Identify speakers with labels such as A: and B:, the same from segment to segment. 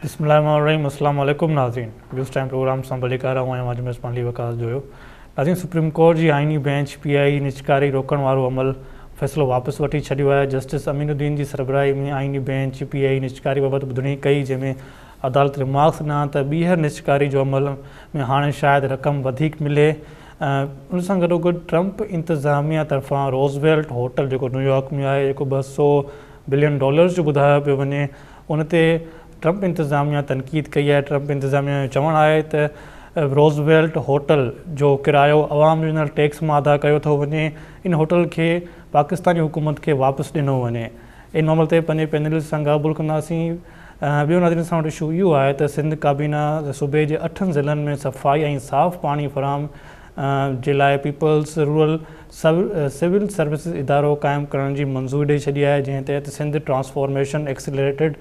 A: बिस्मिल्लाहिर्रहमानिर्रहीम। अस्सलाम वालेकुम नाज़रीन। न्यूज़ टाइम प्रोग्राम सां भली कर रहा हूँ। मेज़बान अली वकास जो नाज़रीन, सुप्रीम कोर्ट की आइनी बेंच PI निजकारी रोकण वारो अमल फ़ैसिलो वापस वठी छॾियो आहे। जस्टिस अमीनुद्दीन जी सरबराही में आइनी बेंच PI निजकारी बाबति ॿुधणी कई, जंहिंमें अदालत रिमार्क्स ॾिना त ॿीहर निजकारी जो अमल में हाणे शायदि रक़म वधीक मिले। उन सां गॾोगॾु ट्रंप इंतज़ामिया तरफ़ां रोज़वेल्ट होटल जेको न्यूयॉर्क में आहे, जेको $200 बिलियन जो ॿुधायो पियो वञे, उन ते ट्रंप इंतज़ामिया तनक़ीद कई आहे। ट्रंप इंतज़ामिया जो चवणु आहे त रोज़वेल्ट होटल जो किरायो अवाम जो ॾिनल टैक्स मां अदा कयो थो वञे। इन होटल खे पाकिस्तानी हुकूमत खे वापसि ॾिनो वञे। इन मामले ते पंहिंजे पैनल सां ॻाल्हि कंदासीं। ॿियो नाज़रीन, सां वटि इशू इहो आहे त सिंध काबीना सूबे जे 8 ज़िलनि में सफ़ाई ऐं साफ़ पाणी फ़राहम जे लाइ पीपल्स रूरल सिविल सर्विसिस इदारो क़ाइमु करण जी मंज़ूरी ॾेई छॾी आहे, जंहिं तहत Sindh transformation accelerated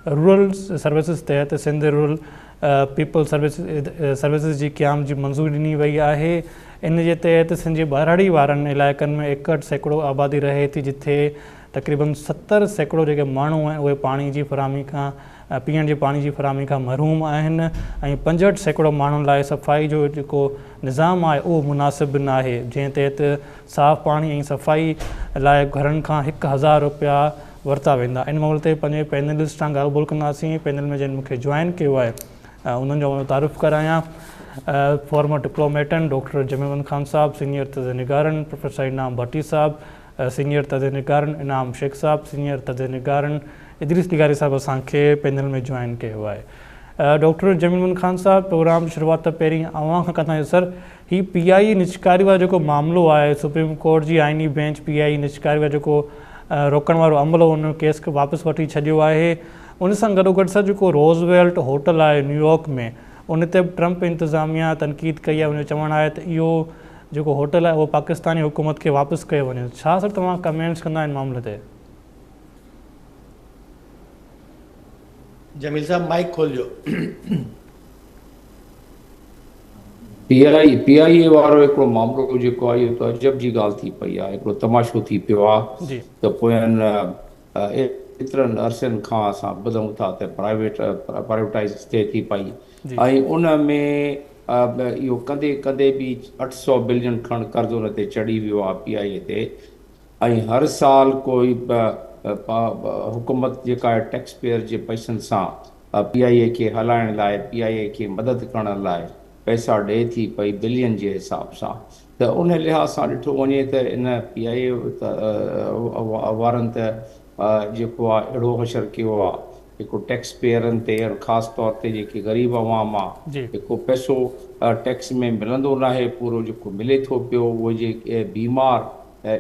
A: rural services तहत सिंध रूरल पीपल सर्विसिस जी क़याम जी मंज़ूरी ॾिनी वई आहे। इन जे तहत सिंध जे ॿाहिराड़ी वारनि इलाइक़नि में 61% आबादी रहे थी, जिथे तक़रीबन 70% जेके माण्हू आहिनि उहे पाणी जी फराहमी खां पीअण जे पाणी जी फराहमी खां महरूम आहिनि, ऐं 65% माण्हुनि लाइ सफ़ाई जो जेको निज़ाम आहे उहो मुनासिबु न आहे, जंहिं तहत साफ़ पाणी ऐं सफ़ाई लाइ घरनि खां $1000 वरिता वेंदा। इन मामले ते पंहिंजे पैनलिस्ट सां ॻाल्हि ॿोल कंदासीं। पैनल में जिन मूंखे जॉइन कयो आहे उन्हनि जो तारीफ़ करायां। फॉर्मर डिप्लोमेटन डॉक्टर जमील ख़ान साहब, सीनियर तज़निगारन प्रोफेसर इनाम भट्टी साहब, सीनियर तज़निगारन इनाम शेख साहब, सीनियर तज़निगारन इदरीस निगारी साहब असांखे पैनल में जॉइन कयो आहे। डॉक्टर जमील ख़ान साहब, प्रोग्राम शुरूआत पहिरीं अवां खां कंदा आहियूं। सर, ही PI निजकारी वारो जेको मामिलो आहे, सुप्रीम कोर्ट जी आइनी बेंच PI निजकारी वारो जेको रोकण वारो अमल हो, उन केस खे वापसि वठी छॾियो आहे। उन सां गॾोगॾु सर, जेको रोज़वेल्ट होटल आहे न्यूयॉर्क में, उन ते बि ट्रंप इंतज़ामिया तनक़ीद कई आहे। उनजो चवणु आहे त इहो जेको होटल आहे उहो पाकिस्तानी हुकूमत खे वापसि कयो वञे। छा सर तव्हां कमेंट्स कंदा इन मामले ते?
B: जमील साहब माइक खोलियो।
C: PI वारो हिकिड़ो मामिलो जेको आहे इहो त अजब जी ॻाल्हि थी पई आहे। हिकिड़ो तमाशो थी पियो आहे त पोयनि एतिरनि अरसनि खां असां ॿुधूं था त प्राइवेटाइज़ थिए थी पई, ऐं उन में इहो कंदे कंदे बि $800 बिलियन खण कर्ज़ु उन ते चढ़ी वियो आहे PI ते। ऐं हर साल कोई हुकूमत जेका आहे टैक्स पेयर जे पैसनि सां PI खे हलाइण लाइ, PI खे मदद करण लाइ पैसा ॾिए थी पई बिलियन जे हिसाब सां। त उन लिहाज़ सां ॾिठो वञे त इन PI वारनि त जेको आहे अहिड़ो हशर कयो आहे, हिकु टैक्स पेयरनि ते ख़ासि तौर ते जेके ग़रीब अवाम आहे, जेको पैसो टैक्स में मिलंदो न आहे, पूरो जेको मिले थो पियो उहो जेके बीमार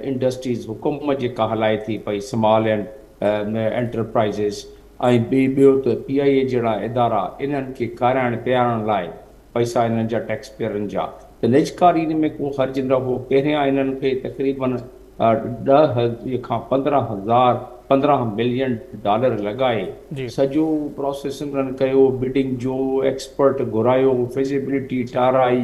C: इंडस्ट्रीज़ हुकूमत जेका हलाए थी पई, स्मॉल एंड एंटरप्राइज़िस, ऐं ॿियो त PI जहिड़ा इदारा इन्हनि खे खाराइण पीआरण लाइ पैसा इन्हनि जा टैक्स पेयरनि जा, त निजकारी में को ख़र्च न हो। पहिरियां इन्हनि खे तक़रीबन 10 खां 15 मिलियन डॉलर लॻाए सॼो प्रोसेस उन्हनि कयो, बिडिंग जो एक्सपर्ट घुरायो, फिज़िबिलिटी ठाराई,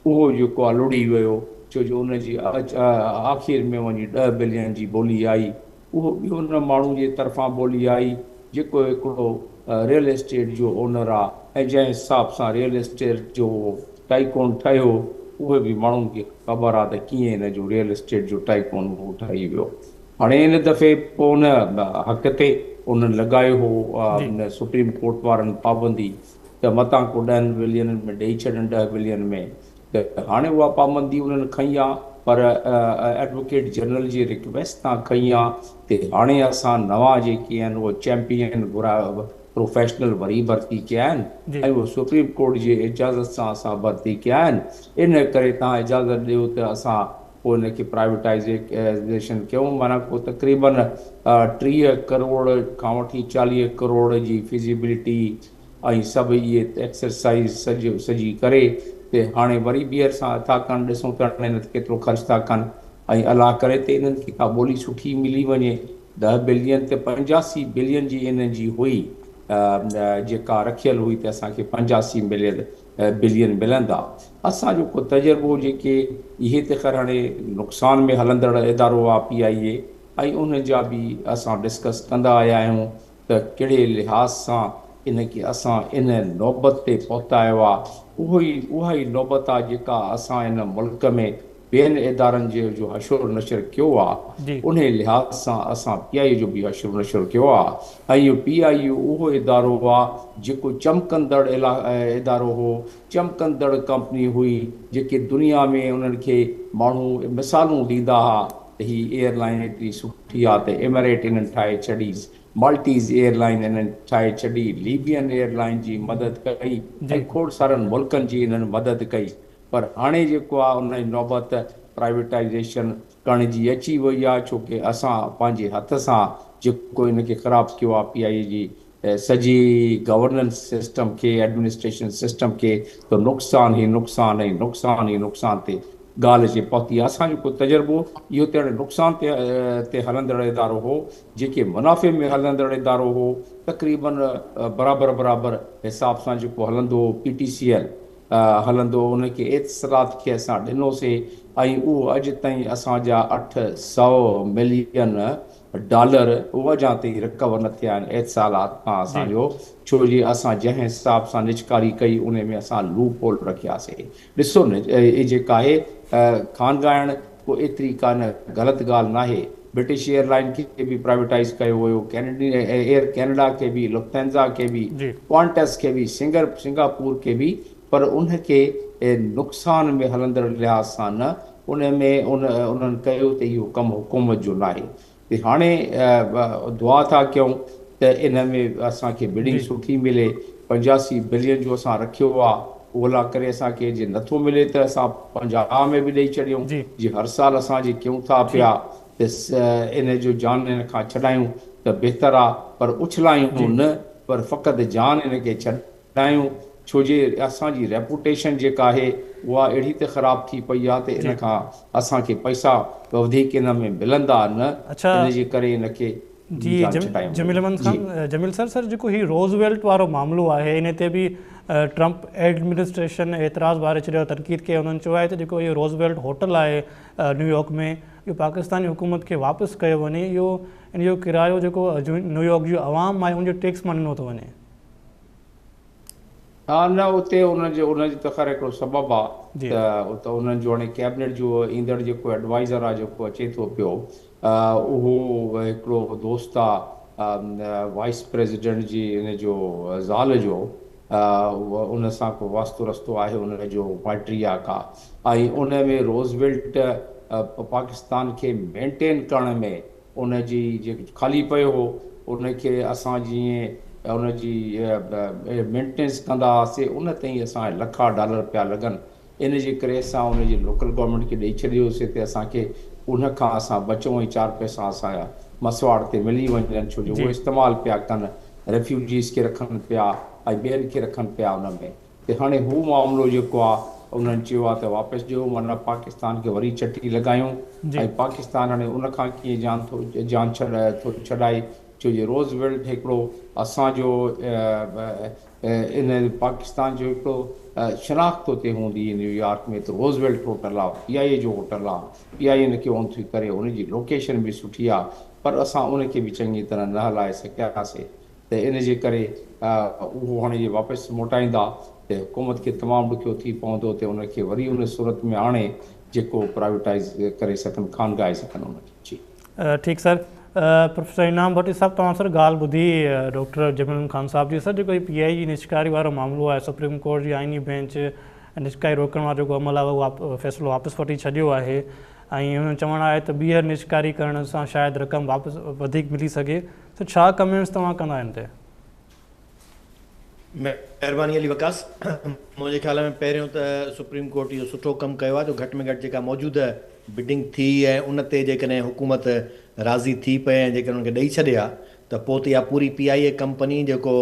C: उहो जेको आहे लुड़ी वियो, छो जो उनजी आख़िर में वञी 10 बिलियन जी ॿोली आई। उहो ॿियो उन माण्हू जे तरफ़ां ॿोली आई जेको हिकिड़ो रियल एस्टेट जो ओनर आहे, ऐं जंहिं हिसाब सां रियल एस्टेट जो टाइकोन ठहियो, उहे बि माण्हुनि खे ख़बर आहे त कीअं हिन जो रियल एस्टेट जो टाइकोन उहो ठही वियो। हाणे इन दफ़े पोइ उन हक़ ते उन्हनि लॻायो हो सुप्रीम कोर्ट वारनि पाबंदी त मतां को 10 बिलियन में ॾेई छॾनि, 10 बिलियन में। त हाणे उहा पाबंदी उन्हनि खई आहे, पर एडवोकेट जनरल जी रिक्वेस्ट तां खई आहे त हाणे असां नवां जेके आहिनि उहे चैम्पियन घुरायो, प्रोफेशनल वरी भर्ती कया आहिनि, ऐं उहो सुप्रीम कोर्ट जी इजाज़त सां असां भर्ती कया आहिनि। इन करे तव्हां इजाज़त ॾियो त असां पोइ हिनखे प्राइवेटाइज़ेशन कयूं। माना को तक़रीबन 30 करोड़ खां वठी 40 करोड़ जी फिज़िबिलिटी ऐं सभु इहे एक्सरसाइज़ सॼी करे त हाणे वरी ॿीहर सां था कनि, ॾिसूं था हिन ते केतिरो ख़र्चु था कनि, ऐं अलाह करे त इन्हनि खे का ॿोली सुठी मिली वञे। 10 बिलियन ते 85 बिलियन जी इन्हनि जी हुई जेका रखियल हुई, त असांखे 85 बिलियन मिलंदा। असांजो को तजुर्बो जेके इहे त ख़ैर हाणे नुक़सान में हलंदड़ इदारो आहे PI, ऐं उन जा बि असां डिस्कस कंदा आया आहियूं त कहिड़े लिहाज़ सां इनखे असां इन नौबत ते पहुतायो आहे। उहा ई नौबत आहे जेका असां इन मुल्क में ॿियनि इदारनि जो हशर नशर कयो आहे, उन लिहाज़ सां असां PIU जो बि हशर नशर कयो आहे। ऐं इहो PIU उहो इदारो आहे जेको चमकंदड़ इदारो हो, चमकंदड़ कंपनी हुई, जेके दुनिया में उन्हनि खे माण्हू मिसालूं ॾींदा हुआ त हीअ एयरलाइन एतिरी सुठी आहे त एमिरेट इन्हनि ठाहे छॾी, माल्टीज़ एयरलाइन इन्हनि ठाहे छॾी, लीबियन एयरलाइन जी मदद कई ऐं खोड़ सारनि मुल्कनि जी इन्हनि मदद कई। पर हाणे जेको आहे उन जी नौबत प्राइवेटाइज़ेशन करण जी अची वई आहे, छोकी असां पंहिंजे हथ सां जेको इनखे ख़राबु कयो आहे PIU जी सॼी गवर्नेंस सिस्टम खे, एडमिनिस्ट्रेशन सिस्टम खे, त नुक़सान ई नुक़सान ऐं नुक़सान ई नुक़सान ते ॻाल्हि अचे पहुती। असांजो को तजुर्बो इहो त नुक़सान ते हलंदड़ इदारो हो, जेके मुनाफ़े में हलंदड़ इदारो हो, तक़रीबन बराबरि हिसाब सां जेको हलंदो हो PTCL हलंदो, उनखे एतिसलात खे असां ॾिनोसीं ऐं उहो अॼु ताईं असांजा $800 मिलियन उहो अञा ताईं रिकवर न थिया आहिनि एतिसालात खां असांजो, छो जी असां जंहिं हिसाब सां निजकारी कई उन में असां लूप होल रखियासीं। ॾिसो न, इहे जेका आहे खानगाइण को एतिरी कान ग़लति ॻाल्हि न आहे। ब्रिटिश एयरलाइन खे बि प्राइवेटाइज़ कयो हुयो, एयर कैनेडा खे बि, लुफ्थैंसा खे बि, क्वांटस खे बि, सिंगापुर खे बि, पर उनखे नुक़सान में हलंदड़ लिहाज़ सां न, उन्हनि कयो त इहो कमु हुकूमत जो न आहे। त हाणे दुआ था कयूं त इन में असांखे बिडिंग सुठी मिले। 85 बिलियन जो असां रखियो आहे, ओला करे असांखे जे नथो मिले त असां 50 में बि ॾेई छॾियूं, जे हर साल असां जे कयूं था पिया त इन जो जान इन खां छॾायूं त बहितर आहे, पर उछलायूं न, पर फ़क़ति जान इनखे छॾायूं, छो जे असांजी रेपुटेशन जेका आहे उहा अहिड़ी त ख़राबु थी पई आहे त इन खां असांखे पैसा वधीक इन में मिलंदा न, इन जे करे इनखे
A: जमील सर जेको ही रोज़वेल्ट वारो मामिलो आहे, इन ते बि ट्रंप एडमिनिस्ट्रेशन एतिराज़ वारे छॾियो, तनक़ीद कई। उन्हनि चयो आहे त जेको इहो रोज़वेल्ट होटल आहे न्यूयॉर्क में, इहो पाकिस्तानी हुकूमत खे वापसि कयो वञे, इहो इन जो किरायो जेको न्यूयॉर्क जो आवाम आहे उनजो टैक्स मां ॾिनो थो वञे।
C: हा न, उते उनजी त ख़ैर हिकिड़ो सबबु आहे त उन्हनि जो हाणे कैबिनेट जो ईंदड़ जेको एडवाइज़र आहे जेको अचे थो पियो, उहो हिकिड़ो दोस्त आहे वाइस प्रेसिडेंट जी इन जो ज़ाल जो, उन सां को वास्तो रस्तो आहे उनजो माइट्री आहे का, ऐं उन में रोज़वेल्ट पाकिस्तान खे मेंटेन करण में उनजी जेको ख़ाली पियो हो, उनखे असां जीअं उनजी मेंटेनेंस कंदा हुआसीं, उन ताईं असां $1,00,000 पिया लॻनि। इन जे करे असां उनजी लोकल गवर्नमेंट खे ॾेई छॾियोसीं त असांखे उनखां असां बचूं ऐं 4 पैसा असांजा मसवाड़ ते मिली वञनि, छो जो उहे इस्तेमालु पिया कनि, रेफ्यूजीज़ खे रखनि पिया ऐं ॿियनि खे रखनि पिया उन में। त हाणे हू मामिलो जेको आहे उन्हनि चयो आहे त वापसि ॾियो, माना पाकिस्तान खे वरी चटी लॻायूं, ऐं पाकिस्तान हाणे उनखां कीअं जान छॾाए, छो जो रोज़वेल्ट हिकिड़ो असांजो इन पाकिस्तान जो हिकिड़ो शनाख्त उते हूंदी न्यूयॉर्क में, त रोज़वेल्ट होटल आहे, PIU जो होटल आहे, PIU इनखे ओन थी करे उनजी लोकेशन बि सुठी आहे, पर असां उनखे बि चङी तरह न हलाए सघियासीं। त इन जे करे उहो हाणे जे वापसि मोटाईंदा त हुकूमत खे तमामु ॾुखियो थी पवंदो त उनखे वरी उन सूरत में आणे जेको प्राइवेटाइज़ करे सघनि, खानगाए सघनि उनखे। जी
A: ठीकु सर। प्रोफेसर इनाम भट्टी साहब, तव्हां सर ॻाल्हि ॿुधी डॉक्टर जमील खान साहब जी। सर जेको PIU निजकारी वारो मामिलो आहे, सुप्रीम कोर्ट जी आइनी बेंच निजकारी रोकण वारो जेको अमल आहे उहो फ़ैसिलो वापसि वठी छॾियो आहे, ऐं हुन चवणु आहे त ॿीहर निजकारी करण सां शायदि रक़म वापसि वधीक मिली सघे, त छा कमेंट्स तव्हां कंदा आहिनि ते?
B: महिरबानी अली वकास। मुंहिंजे ख़्याल में पहिरियों त सुप्रीम कोर्ट इहो सुठो कमु कयो आहे जो घटि में घटि जेका मौजूदु बिडिंग थी ऐं उन ते जेकॾहिं हुकूमत राज़ी थी पए ऐं जेकॾहिं उनखे ॾेई छॾे आहे त पोइ त इहा पूरी PIU कंपनी जेको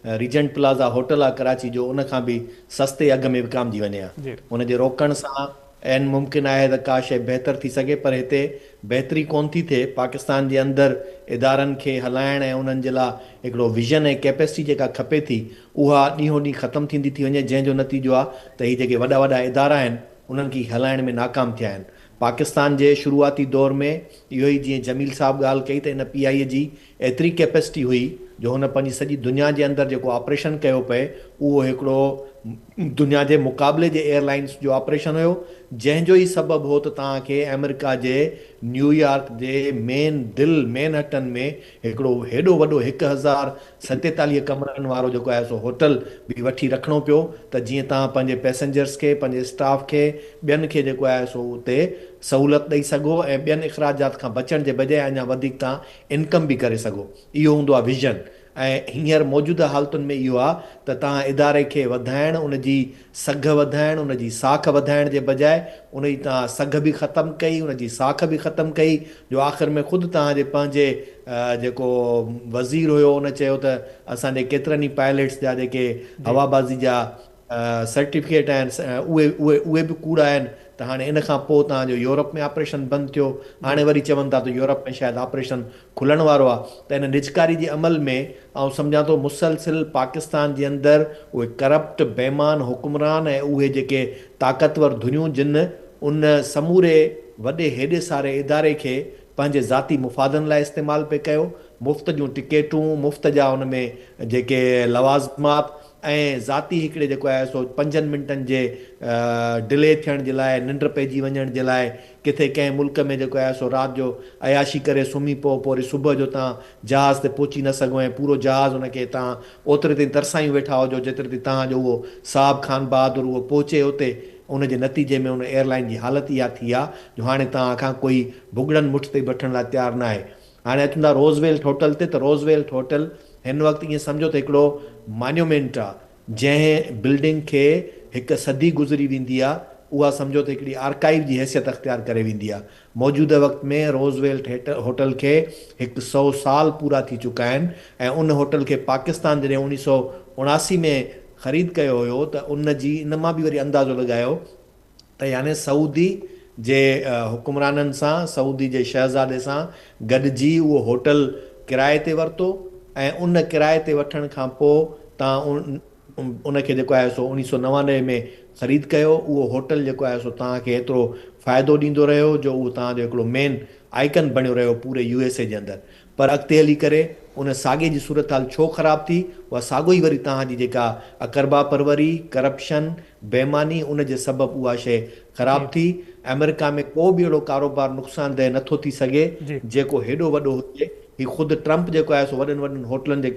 B: रीजेंट प्लाज़ा होटल आहे कराची जो, उनखां बि सस्ते अघ में विकामजी वञे आहे। उनजे रोकण सां ऐं मुमकिन आहे त का शइ बहितर थी सघे, पर हिते बहितरी कोन थी थिए। पाकिस्तान जे अंदरि इदारनि खे हलाइण ऐं उन्हनि जे लाइ हिकिड़ो विज़न ऐं कैपेसिटी जेका खपे थी, उहा ॾींहों ॾींहुं ख़तमु थींदी थी वञे, जंहिंजो नतीजो आहे त हीअ जेके वॾा वॾा इदारा आहिनि उन्हनि खे हलाइण में नाकाम थिया आहिनि। पाकिस्तान जे शुरूआती दौर में इहो ई जीअं जमील साहब ॻाल्हि कई त इन PIU जी एतिरी कैपेसिटी हुई जो हुन पंहिंजी सॼी दुनिया जे अंदरि जेको ऑपरेशन कयो पए उहो हिकिड़ो दुनिया जे मुक़ाबले जे एयरलाइंस जो ऑपरेशन हुयो, जंहिंजो ई सबबु हो त तव्हांखे अमेरिका जे न्यूयॉर्क जे दिलि मैनहट्टन में हिकिड़ो हेॾो वॾो 1047 कमरनि वारो जेको आहे सो होटल बि वठी रखिणो पियो, त जीअं तव्हां पंहिंजे पैसेंजर्स खे, पंहिंजे स्टाफ खे, ॿियनि खे जेको आहे सो उते सहूलियत ॾेई सघो ऐं ॿियनि इख़राजात खां बचण जे बजाए अञा वधीक तव्हां इनकम बि करे सघो। इहो हूंदो आहे विज़न। ऐं हींअर मौजूदा हालतुनि में इहो आहे त तव्हां इदारे खे वधाइणु, उन जी सघ वधाइणु, उन जी साख वधाइण जे बजाए उन जी तव्हां सघ बि ख़तमु कई, उन जी साख बि ख़तमु कई, जो आख़िर में ख़ुदि तव्हांजे पंहिंजे जेको वज़ीर हुयो उन चयो त असांजे केतिरनि ई पायलट्स जा जेके हवाबाज़ी जा सर्टिफिकेट आहिनि उहे बि कूड़ा आहिनि। त हाणे इन खां पोइ तव्हांजो यूरोप में ऑपरेशन बंदि थियो, हाणे वरी चवनि था त यूरोप में शायदि ऑपरेशन खुलण वारो आहे। त इन निजकारी जे अमल में ऐं सम्झां थो मुसलसिल पाकिस्तान जे अंदरि उहे करप्ट बेमान हुकुमरान ऐं उहे जेके ताक़तवर धुनियूं जिन उन समूरे वॾे हेॾे सारे इदारे खे पंहिंजे ज़ाती मुफ़ादनि लाइ इस्तेमालु पे कयो। मुफ़्त जूं टिकेटूं, मुफ़्त जा उन में जेके लवाज़मात ऐं ज़ाती हिकिड़े जेको आहे सो 5 मिंटनि जे डिले थियण जे लाइ, निंड पइजी वञण जे लाइ, किथे कंहिं मुल्क में जेको आहे सो राति जो अयाशी करे सुम्ही पोइ वरी सुबुह जो तव्हां जहाज़ ते पहुची न सघो ऐं पूरो जहाज़ उनखे तव्हां ओतिरे ताईं तरसायूं वेठा हुजो जेतिरे ताईं तव्हांजो उहो साहब खान बहादुर उहो पहुचे उते। उन जे नतीजे में उन एयरलाइन जी हालत इहा थी आहे जो हाणे तव्हां खां कोई भुॻड़नि मुठि ते वठण लाइ तयारु न आहे। हाणे अचूं था रोज़वेल्ट होटल ते, त रोज़वेल्ट होटल हिन वक़्तु ईअं सम्झो त हिकिड़ो मॉन्यूमेंट आहे जंहिं बिल्डिंग खे हिकु सदी गुज़री वेंदी आहे, उहा सम्झो त हिकिड़ी आर्काइव जी हैसियत अख़्तियार करे वेंदी आहे। मौजूदा वक़्त में रोज़वेल्ट होटल खे 100 साल पूरा थी चुका आहिनि ऐं उन होटल खे पाकिस्तान जॾहिं 1979 में ख़रीद कयो हुयो त उन जी इन मां बि वरी अंदाज़ो लॻायो त यानी सऊदी जे हुकुमराननि सां, सऊदी जे शहज़ादे सां गॾिजी उहो होटल किराए ते वरितो ऐं उन किराए ते वठण खां पोइ तव्हां उनखे जेको आहे सो 1999 में ख़रीद कयो। उहो होटल जेको आहे सो तव्हांखे एतिरो फ़ाइदो ॾींदो रहियो जो उहो तव्हांजो हिकिड़ो मेन आइकन बणियो रहियो पूरे USA जे अंदरि। पर अॻिते हली करे उन साॻे जी सूरत हाल छो ख़राबु थी? उहा साॻो ई वरी तव्हांजी जेका अकरबा परवरी, करप्शन, बेमानी, उन जे सबबु उहा शइ ख़राबु थी। अमेरिका में को बि अहिड़ो कारोबार नुक़सानदेह नथो थी सघे जेको हेॾो वॾो हुजे। ही ख़ुदि ट्रंप जेको आहे सो वॾनि वॾनि होटलनि जे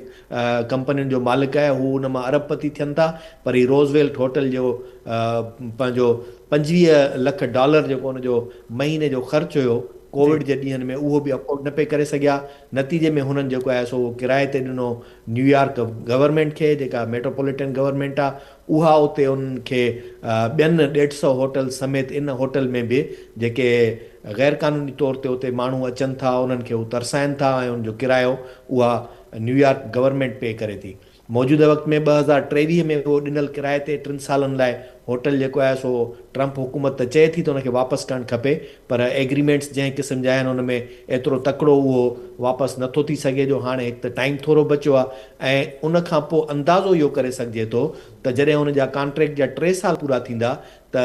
B: कंपनियुनि जो मालिक आहे, हू उन मां अरबपति थियनि था। पर ही रोज़वेल्ट होटल जो पंहिंजो $25 लख जेको हुनजो महीने जो ख़र्चु हुयो कोविड जे ॾींहंनि में, उहो बि अफोर्ड न पे करे सघिया। नतीजे में हुननि जेको आहे सो उहो किराए ते ॾिनो न्यूयॉर्क गवर्नमेंट खे, जेका मेट्रोपॉलिटन गवर्नमेंट आहे, उहा उते उन्हनि खे ॿियनि 150 होटल समेत इन होटल में बि जेके गैर क़ानूनी तौर ते उते माण्हू अचनि था उन्हनि खे हू तरसाइनि था ऐं उनजो किरायो उहा न्यूयॉर्क गवर्नमेंट पे करे थी। मौजूदा वक़्त में 2023 में उहो ॾिनल किराए ते 3 सालनि लाइ होटल जेको आहे सो ट्रंप हुकूमत त चए थी त उनखे वापसि करणु खपे, पर एग्रीमेंट्स जंहिं क़िस्म जा आहिनि उन में एतिरो तकिड़ो उहो वापसि नथो थी सघे जो हाणे हिकु त टाइम थोरो बचियो आहे ऐं उन खां पोइ अंदाज़ो इहो करे सघिजे थो त जॾहिं हुन जा कॉन्ट्रैक्ट जा 3 साल पूरा थींदा त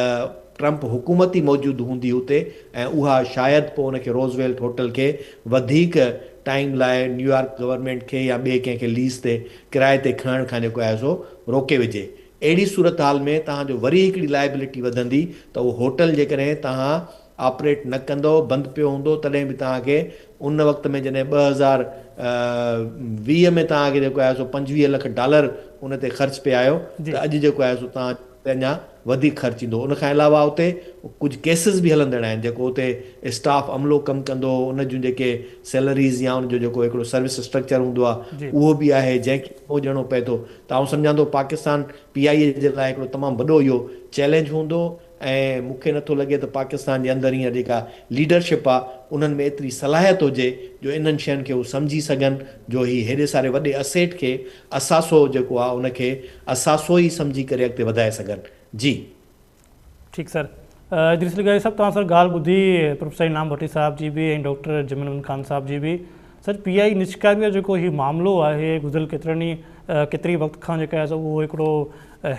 B: ट्रंप हुकूमत ई मौजूदु हूंदी हुते ऐं उहा शायदि पोइ उनखे रोज़वेल्ट होटल खे वधीक टाइम लाइ न्यूयॉर्क गवर्नमेंट खे या ॿिए कंहिंखे लीज़ ते किराए ते खणण खां जेको आहे सो रोके विझे। अहिड़ी सूरत हाल में तव्हांजो वरी हिकिड़ी लाइबिलिटी वधंदी त उहो होटल जेकॾहिं तव्हां ऑपरेट न कंदो, बंदि पियो हूंदो, तॾहिं बि तव्हांखे उन वक़्त में जॾहिं 2020 में तव्हांखे जेको आहे सो $25 लख उन ते ख़र्चु पिया आयो त अॼु जेको आहे सो तव्हां अञा वधीक ख़र्चु ईंदो। उनखां अलावा उते कुझु केसिस बि हलंदड़ आहिनि जेको उते स्टाफ अमलो कमु कंदो, उन जूं जेके सैलरीज़ या उनजो जेको हिकिड़ो सर्विस स्ट्रक्चर हूंदो आहे उहो बि आहे जंहिंखे उहो ॾियणो पए थो। त आउं सम्झां थो पाकिस्तान PIA जे लाइ हिकिड़ो तमामु वॾो इहो चैलेंज हूंदो ऐं मूंखे नथो लॻे त पाकिस्तान जे अंदरि हींअर जेका लीडरशिप आहे उन्हनि में एतिरी सलाहियत हुजे जो इन्हनि शयुनि खे हू सम्झी सघनि जो ही हेॾे सारे वॾे असेट खे असासो जेको आहे उनखे असासो ई सम्झी करे अॻिते वधाए सघनि। जी
A: ठीकु सर। इदरीस अली साहब तव्हां सर ॻाल्हि ॿुधी प्रोफेसर इनाम भट्टी साहब जी बि ऐं डॉक्टर जमील खान साहब जी बि। सर PI निष्कारीअ जो जेको हीउ मामिलो आहे गुज़िरियल केतिरी वक़्त खां जेका आहे उहो हिकिड़ो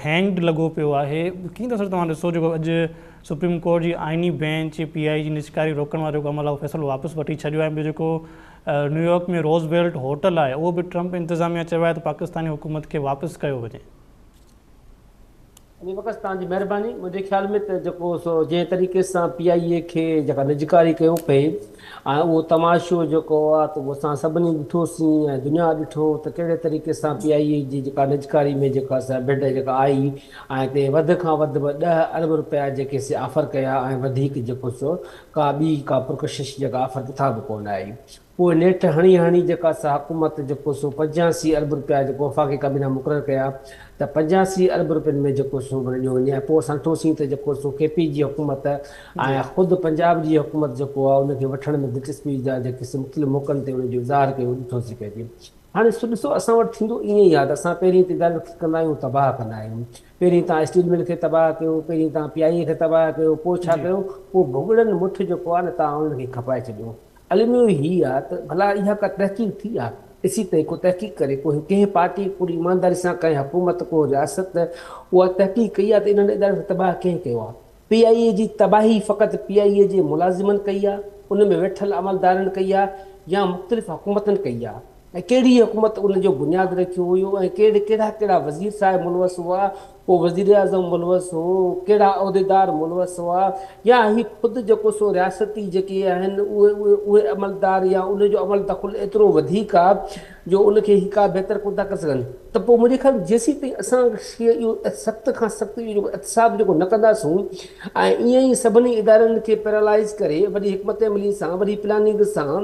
A: हैंग्ड लॻो पियो आहे। कीअं त सर तव्हां ॾिसो जेको अॼु सुप्रीम कोर्ट जी आइनी बेंच PI जी निष्कारी रोकण वारो जेको अमल आहे उहो फ़ैसिलो वापसि वठी छॾियो आहे। ॿियो जेको न्यूयॉर्क में रोज़वेल्ट होटल आहे उहो बि ट्रंप इंतज़ामिया चयो आहे त पाकिस्तानी हुकूमत खे वापसि कयो वञे।
D: बक़स तव्हांजी महिरबानी। मुंहिंजे ख़्याल में त जेको सो जंहिं तरीक़े सां PIA खे जेका निजकारी कयूं पई ऐं उहो तमाशो जेको आहे त उहो असां सभिनी ॾिठोसीं ऐं दुनिया ॾिठो त कहिड़े तरीक़े सां PIA जी जेका निजकारी में जेका बिड जेका आई ऐं हिते वधि खां वधि 10 अरब रुपया जेके से ऑफर कया ऐं वधीक जेको सो का ॿी का पुरकशिश जेका ऑफर किथां बि कोन आई। उहे नेठ हणी जेका सा हुकूमत जेको सो 85 अरब रुपया जेको वफ़ाक़ी काबीना मुक़ररु कया त 85 अरब रुपयनि में जेको सो ॾिनो वञे। ऐं पोइ असां ॾिठोसीं त जेको सो KP जी हुकूमत ऐं ख़ुदि पंजाब जी हुकूमत जेको आहे उनखे वठण में दिलचस्पी जा जेके मुख़्तलिफ़ मौक़नि ते उनजो इज़हार कयो ॾिठोसीं पइजे। हाणे ॾिसो असां वटि थींदो ईअं ई आहे त असां पहिरीं त ॻाल्हि कंदा आहियूं तबाह कंदा आहियूं। पहिरीं तव्हां स्टील मिल खे तबाह कयो, पहिरीं तव्हां PIA खे तबाह कयो, पोइ छा कयो, पोइ भुॻड़नि मुठ जेको आहे न तव्हां उनखे खपाए छॾियो। अलमियो हीअ आहे त भला इहा का तहक़ीक़ थी आहे, ॾिसी त को तहक़ीक़ करे को कंहिं पार्टी पूरी ईमानदारी सां कंहिं हुकूमत को रियासत उहा तहक़ीक़ कई आहे त इन्हनि इदारनि खे तबाह कंहिं कयो आहे। PIA जी तबाही फ़क़ति PIA जे मुलाज़िमनि कई आहे, उन में वेठल अमलदारनि कई आहे या मुख़्तलिफ़ हुकूमतनि कई आहे। ऐं कहिड़ी हुकूमत उनजो बुनियादु रखियो हुयो ऐं कहिड़ा वज़ीर साहिब मुलवस हुआ, को वज़ीर आज़म मुलवस हो, कहिड़ा उहिदेदार मुलवस हुआ या ही ख़ुदि जेको सो रियासती जेके आहिनि उहे अमलदार या उनजो अमल दख़ुल एतिरो वधीक आहे जो उनखे ही का बहितर कोन था करे सघनि। त पोइ मुंहिंजे ख़्याल जेसीं ताईं असां इहो सख़्त खां सख़्तु इहो एहतिसाब जेको न कंदासूं ऐं ईअं ई सभिनी इदारनि खे पैरालाइज़ करे वॾी हिकमत अमली सां वॾी प्लानिंग सां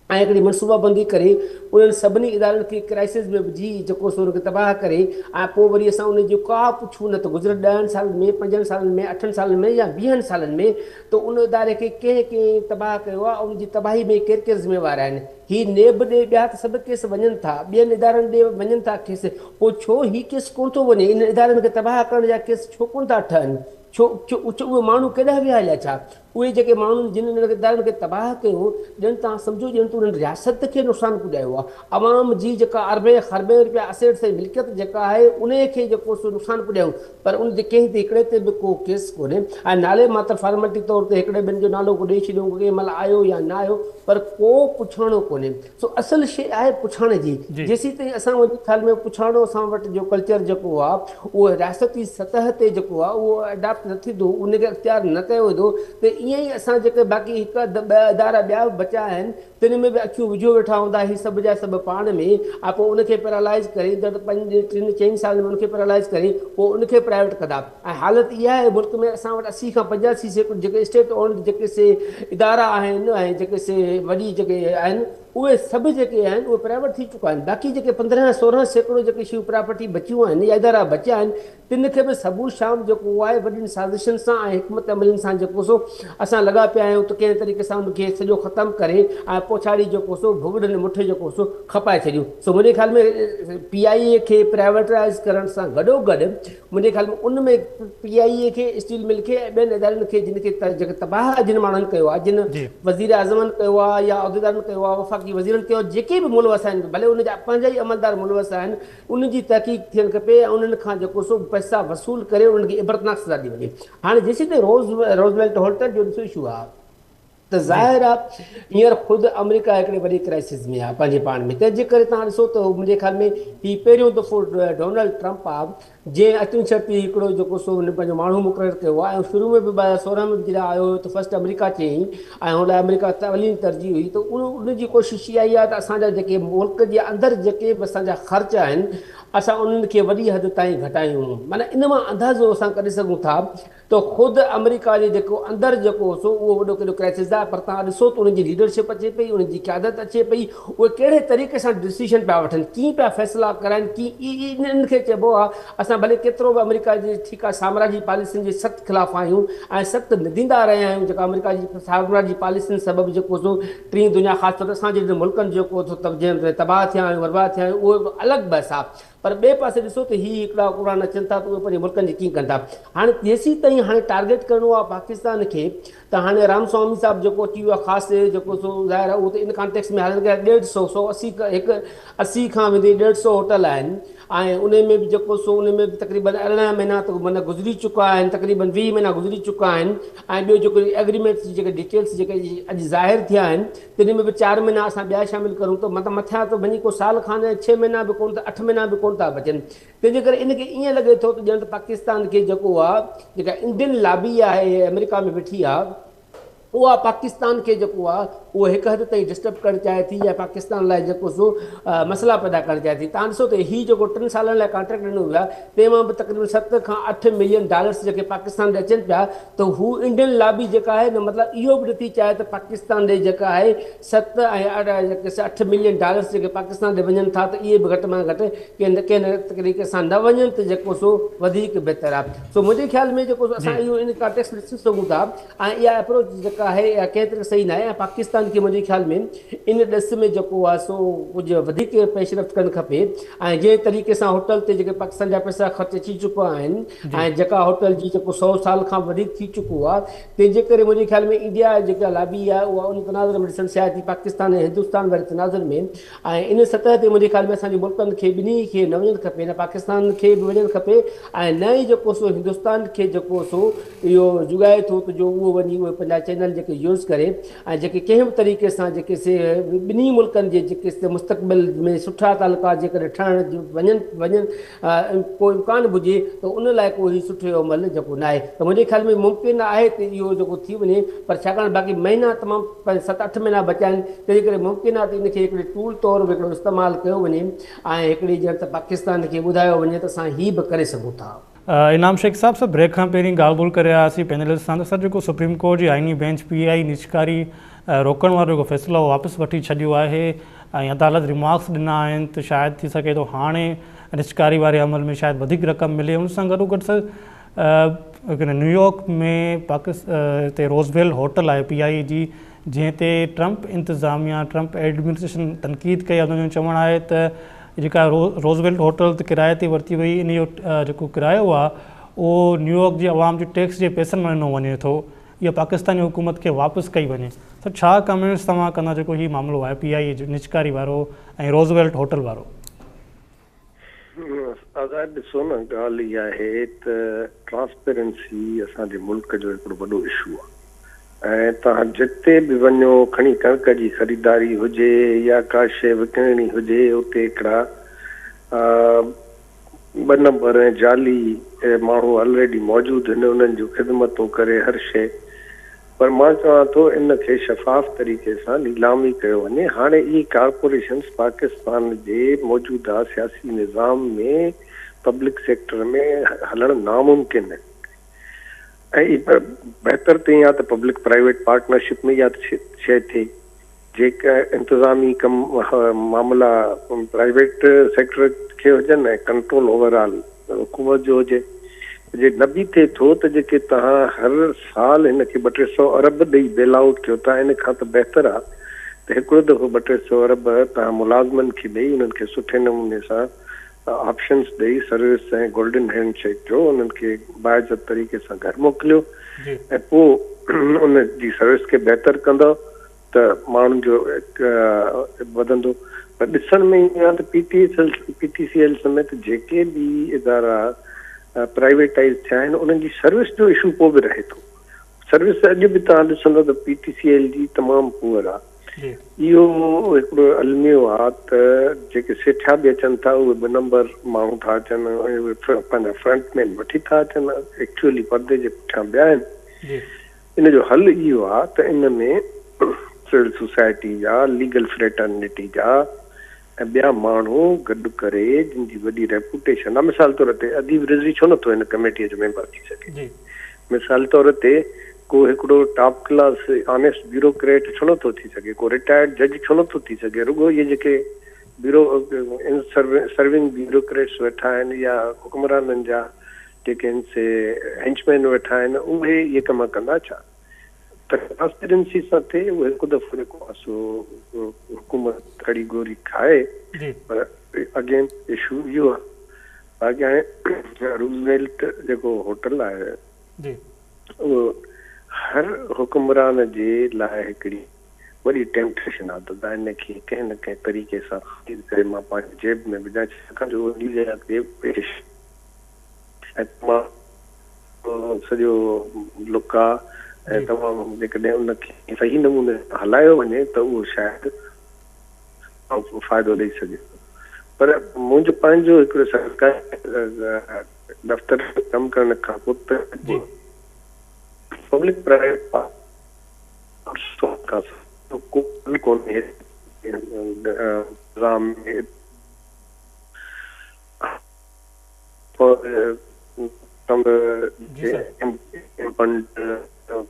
D: ऐं हिकिड़ी मनसूबाबंदी करे उन्हनि सभिनी इदारनि खे क्राइसिस में विझी जेको सो उनखे तबाह करे ऐं पोइ वरी असां उनजो का पुछूं न त गुज़िरियल 10 सालनि में 5 सालनि में 8 सालनि में या 20 सालनि में त उन इदारे खे कंहिं तबाह कयो आहे, उनजी तबाही में केरु केरु ज़िम्मेवार आहिनि। ही नेब ॾे ॿिया त सभु केस वञनि था, ॿियनि इदारनि ॾे वञनि था केस, पोइ छो ही केस कोन थो वञे? इन इदारनि खे तबाह करण जा केस छो कोन था ठहनि? छो उहे माण्हू केॾा विया हलिया छा? उहे जेके माण्हू जिन इदारनि खे तबाह कयो ॼण तव्हां सम्झो ॼण त उन्हनि रियासत खे नुक़सानु पुॼायो आहे। अवाम जी जेका अरबे ख़रबे रुपया असेट्स ऐं मिल्कियत जेका आहे उन खे जेको सो नुक़सानु पुॼायूं, पर उन जे कंहिं ते हिकिड़े ते बि को केस कोन्हे। ऐं नाले मात्र फॉर्मेलिटी तौर ते हिकिड़े ॿिनि जो नालो को ॾेई छॾियो, कंहिं महिल आयो या न आयो, पर को पुछाणो कोन्हे। सो असल शइ आहे पुछाण जी। जेसीं ताईं असां मुंहिंजे ख़्याल में पुछाणो असां वटि जो कल्चर जेको आहे उहो रियासती सतह ते जेको आहे उहो अडॉप्ट न थींदो, उनखे अख़्तियार न कयो वेंदो त ईअं ई असां जेके बाक़ी हिकु ॿ इदारा ॿिया बचा आहिनि तिन में बि अखियूं विझो वेठा हूंदा ही सभु जा सभु पाण में ऐं पोइ उनखे पैरालाइज़ करे 5-3 साल में उनखे पैरालाइज़ करे पोइ उनखे प्राइवेट कंदा। ऐं हालति इहा आहे मुल्क में असां वटि 80 खां 85% जेके स्टेट ओन्ड जेके से इदारा आहिनि ऐं जेके से वॾी जेके आहिनि उहे सभु जेके आहिनि उहे प्राइवेट थी चुका आहिनि। बाक़ी जेके 15-16% जेके शयूं प्रॉपर्टी बचियूं आहिनि या इदारा बचिया आहिनि तिन खे बि सबूर शाम जेको आहे वॾियुनि साज़िशुनि सां ऐं हिकमत अमलियुनि सां जेको सो असां लॻा पिया आहियूं त कंहिं तरीक़े सां उनखे सॼो ख़तमु करे ऐं पोछाड़ी जेको सो भुॻड़नि मुठ जेको सो खपाए छॾियूं। सो मुंहिंजे ख़्याल में PIA खे प्राइवेटाइज़ करण सां गॾोगॾु मुंहिंजे ख़्याल में उन में PIA खे स्टील मिल खे ऐं ॿियनि इदारनि खे जिन खे जेके तबाह जिन माण्हुनि कयो आहे, जिन वज़ीर आज़मनि कयो आहे या उहिदेदारनि कयो आहे, वफ़ाक़ी वज़ीरनि कयो, जेके बि मुलवस आहिनि भले उनजा पंहिंजा ई अमलदार मुलवस आहिनि, उनजी तहक़ीक़ थियणु खपे ऐं उन्हनि खां जेको सो पैसा वसूल करे उन्हनि खे इबरतनाक सज़ा ॾी वञे। हाणे जेसीं ताईं रोज़वेल्ट होटल जो ॾिसो इशू आहे त ज़ाहिर आहे हींअर ख़ुदि अमेरिका हिकिड़े वॾी क्राइसिस में आहे पंहिंजे पाण में। तंहिंजे करे तव्हां ॾिसो त मुंहिंजे ख़्याल में हीउ पहिरियों दफ़ो डोनाल्ड ट्रंप आहे जंहिं अचूं छपी हिकिड़ो जेको सो हुन पंहिंजो माण्हू मुक़ररु कयो आहे। ऐं शुरू में बि 2016 में बि जॾहिं आयो त फस्ट अमेरिका चयईं ऐं हुन लाइ अमेरिका तवलीन तरजीह हुई त उनजी कोशिशि इहा ई आहे त असांजा जेके मुल्क जे अंदरि जेके बि असांजा ख़र्च आहिनि असां उन्हनि खे वॾी हद ताईं घटायूं। माना इन मां अंदाज़ो असां करे सघूं था त ख़ुदि अमेरिका जे जेको अंदरि जेको सो उहो वॾो केॾो क्राइसिस आहे, पर तव्हां ॾिसो त उनजी लीडरशिप अचे पई, उनजी क़यादत अचे पई, उहे कहिड़े तरीक़े सां डिसीजन पिया वठनि, कीअं पिया फ़ैसिला कराइनि, कीअं इन्हनि खे चइबो आहे असां भले केतिरो बि अमेरिका जी ठीकु आहे साम्राजी पॉलिसियुनि जे सख़्तु ख़िलाफ़ु आहियूं ऐं सख़्तु निंदींदा रहिया आहियूं जेका अमेरिका जी साम्राजी पॉलिसियुनि सबबु जेको सो टीं दुनिया ख़ासि तौर ते असांजे मुल्कनि जेको जंहिं तबाह थिया आहियूं बर्बाद थिया आहियूं उहो अलॻि बहस आहे। पर ॿिए पासे ॾिसो त ही हिकिड़ा उड़ान अचनि था त उहे पंहिंजे मुल्कनि जी कीअं कंदा। हाणे जेसीं ताईं हाणे टारगेट करिणो आहे पाकिस्तान खे, त हाणे रामस्वामी साहिबु जेको अची वियो आहे ख़ासि जेको सो ज़ाहिर आहे उहो त इन कॉन्टेक्स्ट में हाणे 180 खां वेंदे 150 होटल आहिनि ऐं उन में बि जेको सो उन में बि तक़रीबन 18 महीना त माना गुज़री चुका आहिनि, तक़रीबन 20 महीना गुज़री चुका आहिनि। ऐं ॿियो जेको एग्रीमेंट्स जी जेके डिटेल्स जेके अॼु ज़ाहिर थिया आहिनि तिन में बि 4 महीना असां ॿिया शामिलु करूं त मतिलबु मथियां त वञी को साल खां 6 महीना बि कोन, 8 महीना बि कोन था बचनि। तंहिंजे करे इनखे ईअं लॻे थो त ॼण त पाकिस्तान खे जेको आहे जेका इंडियन लॉबी आहे अमेरिका में वेठी आहे उहा पाकिस्तान खे जेको आहे उहो हिकु हद ताईं डिस्टर्ब करणु चाहे थी या पाकिस्तान लाइ जेको सो मसइला पैदा करणु चाहे थी। तव्हां ॾिसो त हीउ जेको 3 सालनि लाइ कॉन्ट्रेक्ट ॾिनो वियो आहे तंहिंमां बि तक़रीबन 7 खां 8 मिलियन डॉलर्स जेके पाकिस्तान ॾे अचनि पिया त हू इंडियन लॉबी जेका आहे न मतिलबु इहो बि नथी चाहे त पाकिस्तान ॾे जेका आहे 7 ऐं 8 मिलियन डॉलर्स जेके पाकिस्तान ॾे वञनि था त इहे बि घटि में घटि कंहिं तरीक़े सां न वञनि त जेको सो वधीक बहितर आहे। सो मुंहिंजे ख़्याल में जेको असां इहो इन कॉन्टेक्स्ट में ॾिसी सघूं था ऐं इहा अप्रोच जेका आहे या कंहिं तरीक़े सही न आहे। ऐं पाकिस्तान खे मुंहिंजे ख़्याल में इन ॾिस में जेको आहे सो कुझु वधीक पेशरफ़्त करणु खपे। ऐं जंहिं तरीक़े सां होटल ते जेके पाकिस्तान जा पैसा ख़र्च थी चुका आहिनि ऐं जेका होटल जी जेको 100 साल खां वधीक थी चुको आहे तंहिंजे करे मुंहिंजे ख़्याल में इंडिया जेका लॉबी आहे उहा उन तनाज़ुर में ॾिसणु चाहिए थी पाकिस्तान ऐं हिंदुस्तान वारे तनाज़ुर में। ऐं इन सतह ते मुंहिंजे ख़्याल में असांजे मुल्कनि खे ॿिन्ही खे न वञणु खपे, न पाकिस्तान खे बि वञणु खपे ऐं न ई जेको सो हिंदुस्तान खे जेको सो इहो जुगाए थो त जो उहो वञी उहे पंहिंजा चैनल जेके यूज़ करे ऐं जेके कंहिं बि तरीक़े सां जेके से ॿिन्ही मुल्कनि जे जेके मुस्तक़बिल में सुठा तालुका जेकॾहिं ठहण वञनि को इम्कान हुजे त उन लाइ कोई सुठो अमल जेको न आहे। त मुंहिंजे ख़्याल में मुमकिन आहे त इहो जेको थी वञे, पर छाकाणि बाक़ी महीना तमामु 7-8 महीना बचिया आहिनि तंहिंजे करे मुमकिन आहे त इनखे हिकिड़े टूल तौरु हिकिड़ो इस्तेमालु कयो वञे ऐं हिकिड़ी ॼण त पाकिस्तान खे ॿुधायो वञे त असां हीअ बि करे सघूं था।
A: इनाम शेख साहब, सभु ब्रेक खां पहिरीं ॻाल्हि ॿोल करे रहियासीं पैनलिस्ट सां त सर जेको सुप्रीम कोर्ट जी आइनी बेंच PI निजकारी रोकण वारो जेको फ़ैसिलो वापसि वठी छॾियो आहे ऐं अदालत रिमार्क्स ॾिना आहिनि त शायदि थी सघे थो हाणे निजकारी वारे अमल में शायदि वधीक रक़म मिले। उन सां गॾोगॾु सर न्यूयॉर्क में हिते रोज़वेल होटल आहे PI जी जंहिं ते ट्रंप इंतिज़ामिया ट्रंप एडमिनिस्ट्रेशन तनक़ीद कई आहे। उन्हनि जो चवणु आहे त जेका रोज़वेल होटल ते किराए ते वरिती वई इन जो जेको किरायो आहे उहो न्यूयॉर्क जी आवाम जे टैक्स जे पैसनि में ॾिनो वञे थो, इहा पाकिस्तानी हुकूमत खे वापसि कई वञे। त छा कमेंट्स तव्हां कंदा जेको हीउ मामिलो आहे PI जो निजकारी वारो ऐं रोज़वेल होटल वारो?
E: आज़ाद ॾिसो न, ॻाल्हि इहा आहे त ट्रांसपेरेंसी असांजे मुल्क जो हिकिड़ो वॾो इशू आहे ऐं तव्हां जिते बि वञो खणी कणिक जी ख़रीदारी हुजे या का शइ विकिणणी हुजे उते हिकिड़ा 2 नंबर ऐं जाली माण्हू ऑलरेडी मौजूदु आहिनि, उन्हनि जूं ख़िदमतूं करे हर शइ। पर मां चवां थो इन खे शफ़ाफ़ तरीक़े सां नीलामी कयो वञे। हाणे इहे कॉर्पोरेशन्स पाकिस्तान जे मौजूदा सियासी निज़ाम में पब्लिक सेक्टर में हलणु नामुमकिन आहे ऐं बहितर ते या त पब्लिक प्राइवेट पार्टनरशिप में या त शइ थिए जेका इंतिज़ामी मामला प्राइवेट सेक्टर खे हुजनि ऐं कंट्रोल ओवरऑल हुकूमत जो हुजे। जे न बि थिए थो त जेके तव्हां हर साल हिन खे 200-300 अरब ॾेई बेल आउट कयो था, इन खां त बहितर आहे त हिकिड़ो दफ़ो 200-300 अरब तव्हां मुलाज़िमनि खे ॾेई उन्हनि खे सुठे नमूने सां ऑप्शन्स ॾेई सर्विस ऐं गोल्डन हैंड शेक जो उन्हनि खे बाइज़त तरीक़े सां घर मोकिलियो ऐं पोइ उन जी सर्विस खे बहितर कंदो त माण्हुनि जो वधंदो। पर ॾिसण में ईअं आहे त PTCL समेत जेके बि इदारा प्राइवेटाइज़ थिया आहिनि उन्हनि जी सर्विस जो इशू पोइ बि रहे थो। सर्विस अॼु बि तव्हां ॾिसंदो त PTCL जी तमामु पुअर आहे। इहो हिकिड़ो अलमियो आहे त जेके सेठिया बि अचनि था उहे 2 नंबर माण्हू था अचनि, पंहिंजा फ्रंटमैन वठी था अचनि, एक्चुअली परदे जे पुठियां ॿिया आहिनि। इन जो हल इहो आहे त इन में सिविल सोसाइटी जा, लीगल फ्रेटर्निटी जा ऐं ॿिया माण्हू गॾु करे जिन जी वॾी रेपुटेशन आहे। मिसाल तौर ते अदीब रिज़वी छो नथो हिन कमेटीअ जो मेंबर थी सघे? मिसाल तौर ते को हिकिड़ो टॉप क्लास ऑनेस्ट ब्यूरोक्रेट छो नथो थी सघे? को रिटायर्ड जज छो नथो थी सघे? रुगो इहे जेके सर्विंग ब्यूरोक्रेट्स वेठा आहिनि या हुकुमराननि जा जेके आहिनि से हेंचमैन वेठा आहिनि उहे इहे कम कंदा छा? त ट्रांसपेरेंसी सां थिए उहो हिकु दफ़ो जेको आहे सो हुकूमत खड़ी गोरी खाए। पर अगेन इशू इहो आहे बाक़ी हाणे रूज़वेल्ट जेको होटल आहे
A: जी
E: उहो हर हुकुमरान जे लाइ हिकिड़ी वॾी टेम्पटेशन आहे त इनखे कंहिं न कंहिं तरीक़े सां ख़रीद करे मां पंहिंजी जेब में विझां छाकाणि जो ऐं तमामु सॼो लुक आहे ऐं तमामु जेकॾहिं उनखे सही नमूने हलायो वञे त उहो शायदि फ़ाइदो ॾेई सघे थो। पर मुंहिंजो पंहिंजो हिकिड़ो सरकारी दफ़्तर कमु करण खां पोइ पब्लिक प्राइवेट कोन्हे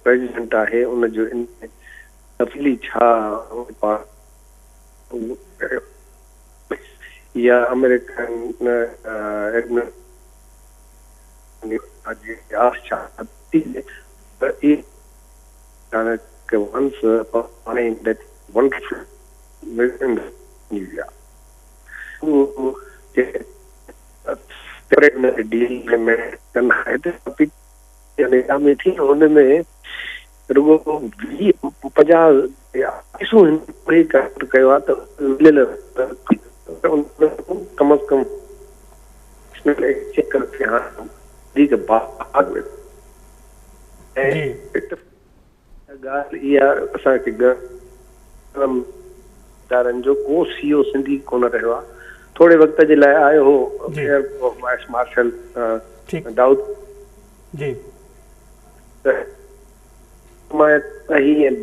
E: प्रेसिडेंट आहे उनजो तफ़सीली छा या American once upon that wonderful in New York. So, separate deal में करना है तो टॉपिक अमेरिका में थी उनमें रुगो 50 इशू पूरे कयो आहे त मिलियल कम अज कम चेक करके हाँ वधीक भाग में ॻाल्हि इहा असांखे इदारनि जो को सीओ सिंधी कोन रहियो आहे। थोरे वक़्त जे लाइ आयो हो एयर वाइस मार्शल दाऊद
A: जी
E: मां हीअं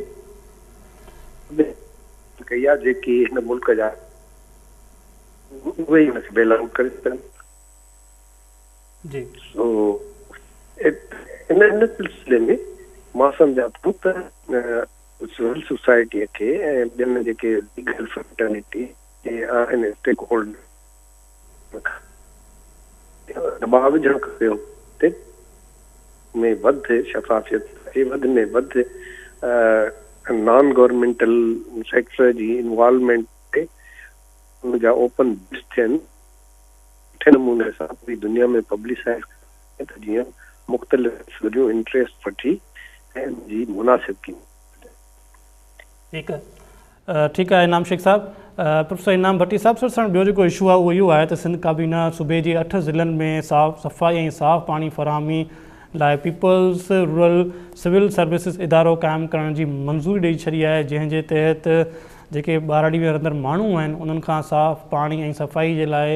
E: कई आहे जेकी हिन मुल्क जा उहे ई हुनखे बेल आउट करे सघनि।
A: जी
E: सो इन सिलसिले में मां सम्झां थो त सिविल सोसाइटीअ खे ऐं ॿियनि जेके लीगल फ्रेटर्निटी आहिनि स्टेक होल्डर दबाव विझणु खपे में वधि शफ़ाफ़ियत वधि में वधि नॉन गवर्नमेंटल सेक्टर जी इन्वॉल्वमेंट ते उनजा ओपन थियनि सुठे नमूने सां पूरी दुनिया में पब्लिसाइज़ त जीअं मुख़्तलिफ़ वॾियूं इंट्रस्ट वठी ऐं जी मुनासिब की।
A: ठीक है इनाम शेख साहब। प्रोफेसर इनाम भट्टी साहब सर साण ॿियो जेको इशू आहे उहो इहो आहे त सिंध काबीना सूबे जे 8 ज़िलनि में सफ़ाई ऐं साफ़ पाणी फराहमी लाइ पीपल्स रूरल सिविल सर्विसिस इदारो क़ाइमु करण जी मंज़ूरी ॾेई छॾी आहे जंहिंजे तहत जेके ॿारड़ी में रहंदड़ माण्हू आहिनि उन्हनि खां साफ़ पाणी ऐं सफ़ाई जे लाइ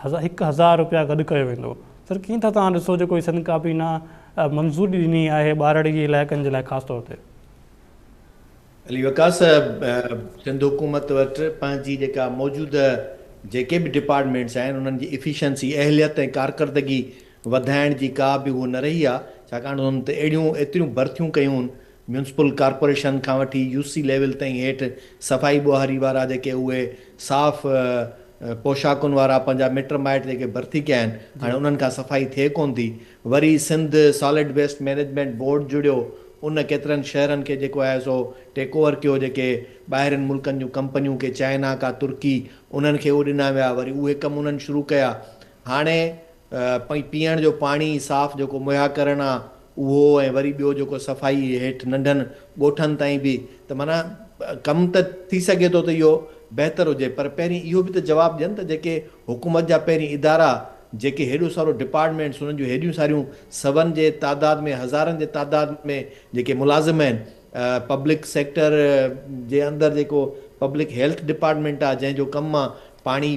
A: 1000 रुपया गॾु कयो वेंदो। सर कीअं था तव्हां ॾिसो जेको सिंध काबीना मंज़ूरी ॾिनी आहे ॿारड़ी जे इलाइक़नि जे लाइ ख़ासि तौर ते?
B: अली वकास सिंध हुकूमत वटि पंहिंजी जेका मौजूदा जेके बि डिपार्टमेंट्स आहिनि उन्हनि जी इफिशंसी अहलियत ऐं कारकर्दगी वधाइण जी का बि उहो न रही आहे छाकाणि उन्हनि ते एतिरियूं भर्तियूं कयूं म्यूनिसिपल कॉर्पोरेशन खां वठी यूसी लेवल ताईं हेठि सफ़ाई ॿुहारी वारा जेके उहे साफ़ पोशाकुनि वारा पंहिंजा मिट माइट जेके भर्ती कया आहिनि हाणे उन्हनि खां सफ़ाई थिए कोन थी। वरी Sindh solid waste management board जुड़ियो उन केतिरनि शहरनि खे जेको आहे सो टेक ओवर कयो जेके ॿाहिरिनि मुल्कनि जूं कंपनियूं के चाइना का तुर्की उन्हनि खे उहो ॾिना विया वरी उहे कम उन्हनि शुरू कया। हाणे पीअण जो पाणी साफ़ जेको मुहैया करणु आहे उहो ऐं वरी ॿियो जेको सफ़ाई हेठि नंढनि ॻोठनि ताईं बि त माना कमु त थी सघे थो त इहो बहितर हुजे पर पहिरीं इहो बि त जवाबु ॾियनि त जेके हुकूमत जा पहिरीं इदारा जेके हेॾो सारो डिपार्टमेंट्स उन्हनि जूं हेॾियूं सारियूं सवनि जे तादाद में हज़ारनि जे तादाद में जेके मुलाज़िम आहिनि पब्लिक सेक्टर जे अंदरि जेको पब्लिक हेल्थ डिपार्टमेंट आहे जंहिंजो कमु आहे पाणी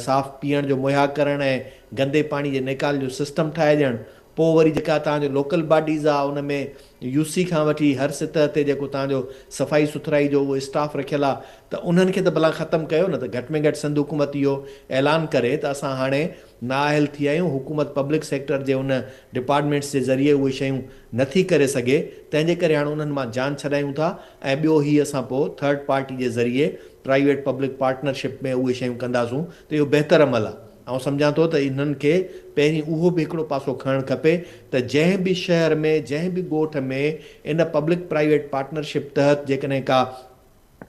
B: साफ़ पीअण जो मुहैया करणु ऐं गंदे पाणी जे निकाल जो सिस्टम ठाहे ॾियणु। पोइ वरी जेका तव्हांजो लोकल बॉडीज़ आहे उन में यूसी खां वठी हर सतह ते जेको तव्हांजो सफ़ाई सुथराई जो उहो स्टाफ रखियलु आहे त उन्हनि खे त भला ख़तमु कयो न त घटि में घटि सिंध हुकूमत इहो ऐलान करे त असां हाणे नाअहल थी आहियूं हुकूमत पब्लिक सेक्टर जे उन डिपार्टमेंट्स जे ज़रिए उहे शयूं नथी करे सघे तंहिंजे करे हाणे उन्हनि मां जान छॾायूं था ऐं ॿियो ही असां पोइ थर्ड पार्टी जे ज़रिए प्राइवेट पब्लिक पार्टनरशिप में उहे शयूं कंदासूं त इहो बहितर अमल आहे। ऐं सम्झां थो त इन्हनि खे पहिरीं उहो बि हिकिड़ो पासो खणणु खपे त जंहिं बि शहर में जंहिं बि ॻोठ में इन पब्लिक प्राइवेट पार्टनरशिप तहत जेकॾहिं का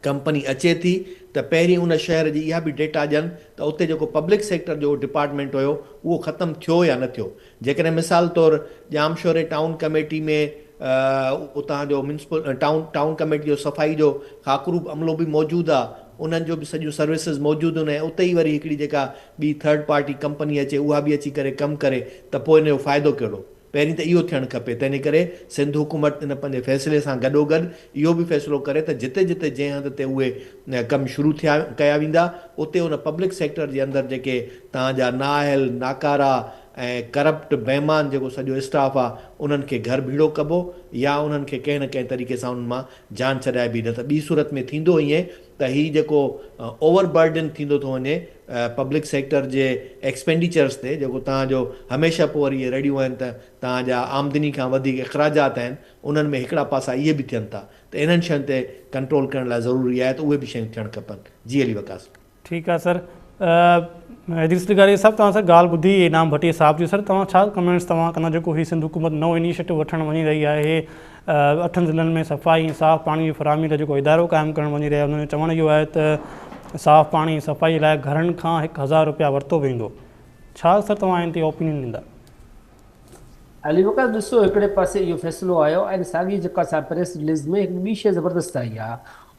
B: कंपनी अचे थी त पहिरीं उन शहर जी इहा बि डेटा ॾियनि त उते जेको पब्लिक सेक्टर जो डिपार्टमेंट हुयो उहो ख़तमु थियो या न थियो। जेकॾहिं मिसाल तौरु जामशोरे टाउन कमेटी में उतां जो म्यूनिसिपल टाउन कमेटी जो सफ़ाई जो खाकरूब अमलो बि मौजूदु आहे, उन्हनि जो बि सॼियूं सर्विसिस मौजूदु आहिनि, ऐं उते ई वरी हिकिड़ी जेका ॿी थर्ड पार्टी कंपनी अचे उहा बि अची करे कमु करे, त पोइ इन जो फ़ाइदो कहिड़ो? पहिरीं त इहो थियणु खपे। तंहिं करे सिंध हुकूमत इन पंहिंजे फ़ैसिले सां गॾोगॾु इहो बि फ़ैसिलो करे त जिते जिते जंहिं हंधि ते उहे कमु शुरू कया वेंदा उते उन पब्लिक सेक्टर जे अंदरि जेके तव्हांजा नाअहल नाकारा ऐं करप्ट बेईमान जेको सॼो स्टाफ आहे उन्हनि खे घर भीड़ो कबो या उन्हनि खे कंहिं न कंहिं तरीक़े सां उन्हनि मां जान छॾाइबी। न त ॿी सूरत में थींदो ईअं त हीउ जेको ओवर बर्डन थींदो थो वञे पब्लिक सेक्टर जे एक्सपेंडिचर्स ते, जेको तव्हांजो हमेशह पोइ वरी इहे रहिड़ियूं आहिनि त तव्हांजा आमदनी खां वधीक इख़राजात आहिनि, उन्हनि में हिकिड़ा पासा इहे बि थियनि था, त इन्हनि शयुनि ते कंट्रोल करण लाइ ज़रूरी आहे त उहे बि शयूं थियणु खपनि। जी अली वकास।
A: ठीकु आहे सर। रजिस्ट्री साहब तव्हां सां ॻाल्हि ॿुधी इनाम भटिया साहब जी, सर तव्हां छा कमेंट्स तव्हां कंदा जेको हीउ सिंध हुकूमत नओं इनिशिएटिव वठणु वञी रही आहे 8 ज़िलनि में सफ़ाई ऐं साफ़ु पाणी जी फरहमी लाइ जेको इदारो क़ाइमु करणु वञी रहिया, हुनजो चवणु इहो आहे त साफ़ु पाणी सफ़ाई लाइ घरनि खां 1000 रुपया वरितो वेंदो। छा सर तव्हां इन ते ओपिनियन ॾींदा?
D: अली वक़्तु ॾिसो हिकिड़े पासे इहो फ़ैसिलो आयो ऐं साॻी जेका असां प्रेस रिलीज़ में हिकु ॿी शइ ज़बरदस्त आई आहे,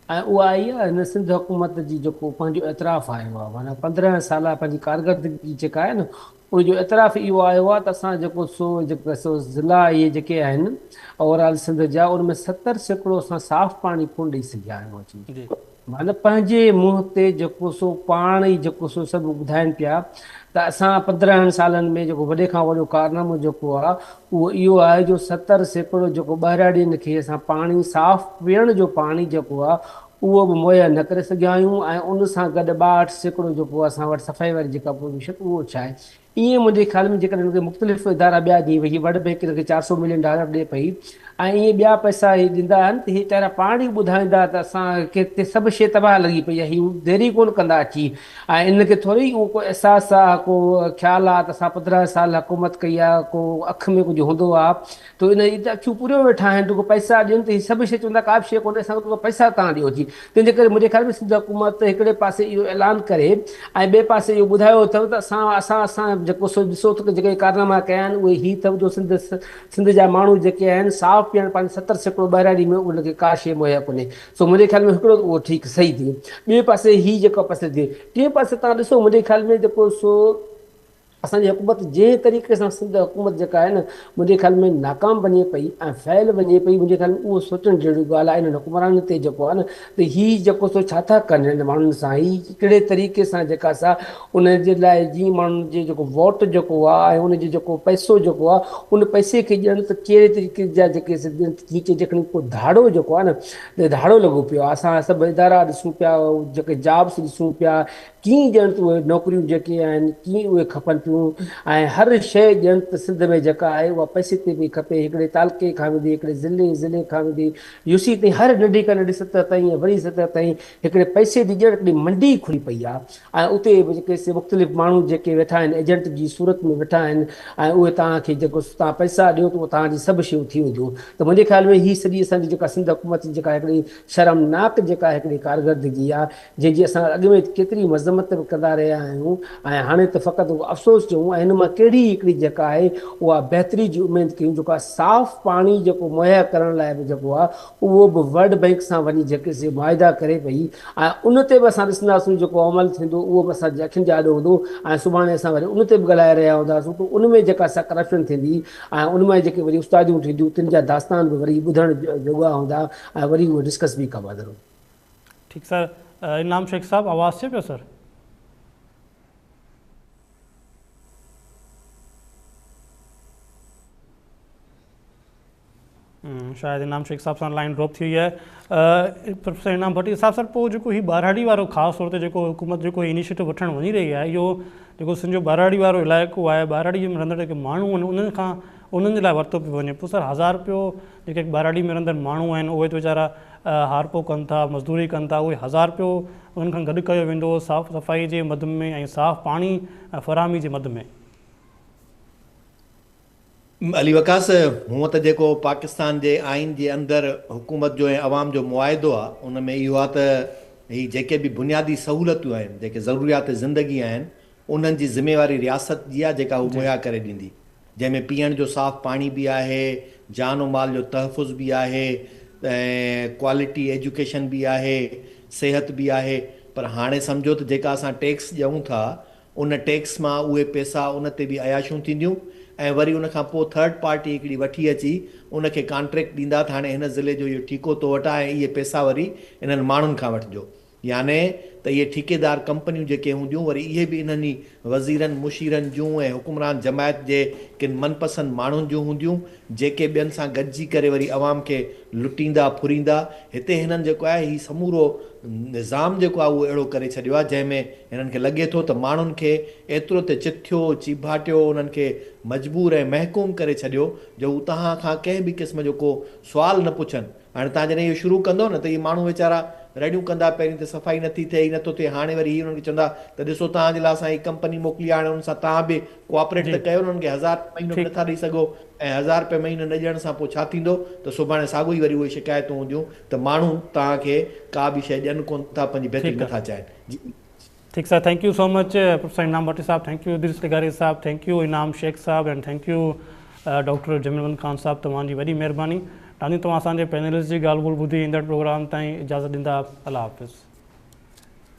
D: ऐं उहा आई आहे हिन सिंध हुकूमत जी जेको पंहिंजो एतिराफ़ु आयो आहे, माना 15 साल पंहिंजी कारकर्दगी जेका आहे न उनजो एतिराफ़ु इहो आयो आहे त असां जेको सो ज़िला इहे जेके आहिनि ओवरऑल सिंध जा उनमें 70% असां साफ़ु पाणी कोन ॾेई सघिया आहियूं अची, माना पंहिंजे मुंहं ते जेको सो पाण ई जेको सो सभु ॿुधाइनि पिया त असां 15 सालनि में जेको वॾे खां वॾो कारनामो जेको आहे उहो इहो आहे जो 70% जेको ॿाहिराड़ियुनि खे असां पाणी साफ़ु पीअण जो पाणी जेको आहे उहो बि मुहैया न करे सघिया आहियूं, ऐं उन सां गॾु 62% जेको असां वटि सफ़ाई वारी जेका पोजीशन उहो छा आहे। ईअं मुंहिंजे ख़्याल में जेकॾहिं हुनखे मुख़्तलिफ़ इदारा ॿिया ॾेई वई, वर्ल्ड बैंक हिनखे $400 मिलियन ॾे पई ऐं ईअं ॿिया पैसा इहे ॾींदा आहिनि त इहे वीचारा पाण ई ॿुधाईंदा त असांखे हिते सभु शइ तबाह लॻी पई आहे, हीअ देरी कोन कंदा अची, ऐं इनखे थोरी उहो को अहसासु आहे को ख़्यालु आहे त असां 15 साल हुकूमत कई आहे, को अखि में कुझु हूंदो आहे त इन त अखियूं पूरियो वेठा आहिनि, जेको पैसा ॾियनि त हीअ सभु शइ चवंदा का बि शइ कोन्हे, असांखे पैसा तव्हां ॾियो जी। तंहिंजे करे मुंहिंजे ख़्याल में सिंध हुकूमत हिकिड़े पासे इहो ऐलान करे ऐं ॿिए पासे इहो ॿुधायो अथव त असां जेको सो ॾिसो त जेके कारनामा कया आहिनि उहे हीअ अथव जो सिंध जा माण्हू जेके आहिनि साफ़ु पीअण पाणी 70% ॿाहिराड़ी में उनखे का शइ मुहैया कोन्हे। सो मुंहिंजे ख़्याल में हिकिड़ो उहो ठीकु सही थी वियो। ॿिए पासे हीअ जेको पासे थिए, टे पासे तव्हां ॾिसो मुंहिंजे ख़्याल में जेको सो असांजी हुकूमत जंहिं तरीक़े सां सिंध हुकूमत जेका आहे न मुंहिंजे ख़्याल में नाकाम वञे पई ऐं फैल वञे पई, मुंहिंजे ख़्याल में उहो सोचणु जहिड़ी ॻाल्हि आहे इन्हनि हुकुमरान ते जेको आहे न त हीअ जेको सो छा था कनि हिन माण्हुनि सां, हीअ कहिड़े तरीक़े सां जेका सा उनजे लाइ जीअं माण्हुनि जो जेको वोट जेको आहे ऐं उनजो जेको पैसो जेको आहे उन पैसे खे ॾियनि त कहिड़े तरीक़े जा जेके नीचे जेकॾहिं को धाड़ो जेको आहे न धाड़ो लॻो पियो आहे। असां सभु इदारा ॾिसूं पिया, जेके जॉब्स ॾिसूं पिया, कीअं ॼण त उहे नौकरियूं जेके आहिनि कीअं उहे खपनि पियूं, ऐं हर शइ ॼण त सिंध में जेका आहे उहा पैसे ते बि खपे, हिकिड़े तालुके खां वठी हिकिड़े ज़िले खां वठी यूसी ताईं हर नंढी खां नंढी सतह ताईं वॾी सतह ताईं हिकिड़े पैसे जी ॼण हिकिड़ी मंडी खुली पई आहे, ऐं उते जेके मुख़्तलिफ़ माण्हू जेके वेठा आहिनि एजेंट जी सूरत में वेठा आहिनि, ऐं उहे तव्हांखे जेको तव्हां पैसा ॾियो त उहो तव्हांजी सभु शयूं थी वेंदियूं। त मुंहिंजे ख़्याल में हीअ सॼी असांजी जेका सिंध हुकूमत जी जेका हिकिड़ी शर्मनाक जेका हिकिड़ी कारकर्दगी आहे जंहिंजी असां अॻु में केतिरी मज़म्मत बि कंदा रहिया आहियूं, ऐं हाणे त फ़क़ति अफ़सोस चऊं ऐं हिन मां कहिड़ी हिकिड़ी जेका आहे उहा बहितरी जी उमेदु कयूं, जेको आहे साफ़ु पाणी जेको मुहैया करण लाइ बि जेको आहे उहो बि वर्ल्ड बैंक सां वञी जेके से मुआइदा करे पई, ऐं उन ते बि असां ॾिसंदासीं जेको अमल थींदो उहो बि असांजे अखियुनि जा आॾो हूंदो, ऐं सुभाणे असां वरी उन ते बि ॻाल्हाए रहिया हूंदासीं त उन में जेका असां करप्शन थींदी ऐं उन में जेके वरी उस्तादियूं थींदियूं तिन जा दास्तान बि वरी ॿुधण जोॻा हूंदा ऐं वरी उहे डिस्कस बि कबा ज़रूरु।
A: ठीकु सर, इनाम शेख साहब आवाज़ अचे पियो सर? शायदि इनाम शेख साहब सां लाइन ड्रॉप थी वई आहे। प्रोफेसर इनाम भटिया साहब, सर पोइ जेको हीउ ॿारहाड़ी वारो ख़ासि तौर ते जेको हुकूमत जेको इनिशिएटिव वठणु वञी रही आहे, इहो जेको सिंध जो ॿारहाड़ी वारो इलाइक़ो आहे, ॿारहाड़ी में रहंदड़ जेके माण्हू आहिनि उन्हनि जे लाइ वरितो पियो वञे। पोइ सर 1000 रुपयो जेके ॿारहाड़ी में रहंदड़ माण्हू आहिनि उहे त वीचारा हारपो कनि था, मज़दूरी कनि था, उहे 1000 रुपयो उन्हनि खां गॾु कयो वेंदो साफ़ु सफ़ाई जे मद में ऐं साफ़ु पाणी फराहमी जे मद में।
B: अली वकास, हूअं त जेको पाकिस्तान जे आइन जे अंदरि हुकूमत जो ऐं अवाम जो मुआइदो आहे उन में इहो आहे त ही जेके बि बुनियादी सहूलियतूं आहिनि, जेके ज़रूरियात ज़िंदगी आहिनि, उन्हनि जी ज़िम्मेवारी रियासत जी आहे जेका हू मुहैया करे ॾींदी, जंहिंमें पीअण जो साफ़ पाणी बि आहे, जान और माल जो तहफ़ुज़ बि आहे, ऐं क्वालिटी एजुकेशन बि आहे, सिहत बि आहे। पर हाणे सम्झो त जेका असां टैक्स ॾियूं था उन टैक्स मां उहे पैसा उन ते बि अयाशूं थींदियूं, ऐं वरी उन खां पोइ थर्ड पार्टी हिकिड़ी वठी अची उनखे कॉन्ट्रैक्ट ॾींदा त हाणे हिन ज़िले जो इहो ठीको तो वठा ऐं इहे पैसा वरी इन्हनि माण्हुनि खां वठिजो। याने त इहे ठेकेदार कंपनियूं जेके हूंदियूं वरी इहे बि इन्हनि वज़ीरनि मुशीरनि जूं ऐं हुकुमरान जमायत जे किन मनपसंद माण्हुनि जूं हूंदियूं, जेके ॿियनि सां गॾिजी करे वरी अवाम खे लुटींदा फुरींदा। हिते हिननि जेको आहे ही समूरो निज़ाम जेको आहे उहो अहिड़ो करे छॾियो आहे जंहिंमें हिननि खे लॻे थो त माण्हुनि खे एतिरो त चिथियो चीभाटियो, उन्हनि खे मजबूर ऐं महकूम करे छॾियो जो हू तव्हां खां कंहिं बि क़िस्म जो को सुवाल न पुछनि। हाणे तव्हां जॾहिं इहो शुरू कंदो न त इहे माण्हू वीचारा रड़ियूं कंदा, पहिरीं त सफ़ाई नथी थिए, ही नथो थिए, हाणे वरी हुननि खे चवंदा त ॾिसो तव्हांजे लाइ असां ही कंपनी मोकिली आहे, हाणे हुन सां तव्हां बि कोऑपरेट त कयो, उन्हनि खे 1000 महीनो नथा ॾेई सघो, ऐं 1000 रुपए महीनो न ॾियण सां पोइ छा थींदो त सुभाणे साॻियो ई वरी उहे शिकायतूं हूंदियूं त माण्हू तव्हांखे का बि शइ ॾियनि कोन था, पंहिंजी बहितरी नथा चाहिनि। जी
A: ठीक sir, thank you so much professor Inam Bhatti sahab, thank you Idrees लिगारी sahab, thank you Inam Shaikh sahab, and thank you doctor Jameel Khan sahab, तव्हांजी वॾी महिरबानी। तव्हां असांजे पैनलिस्ट जी ॻाल्हि ॿोल ॿुधी ईंदड़ प्रोग्राम ताईं इजाज़त ॾींदा। अल्लाह हाफ़िज़।